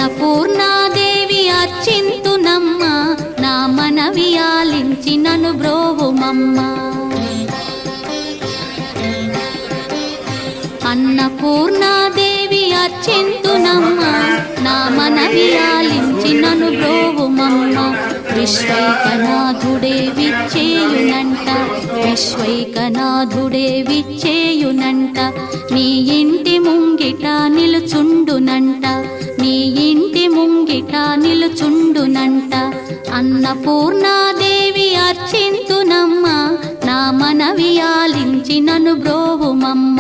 అన్నపూర్ణాదేవి అర్చింతునమ్మ, నా మనవి ఆలించి నను బ్రోవుమమ్మ. అన్నపూర్ణాదేవి అర్చింతునమ్మ, నా మనవి ఆలించి నను బ్రోవుమమ్మ. విశ్వైకనాథుడే విచ్చేయునంట, విశ్వైకనాథుడే విచ్చేయునంట. నీ ఇంటి ముంగిట నిలుచుండునంట, నీ ఇంటి ముంగిట నిలుచుండునంట. అన్నపూర్ణాదేవి అర్చింతునమ్మ, నా మనవి ఆలించి నను బ్రోవుమమ్మ.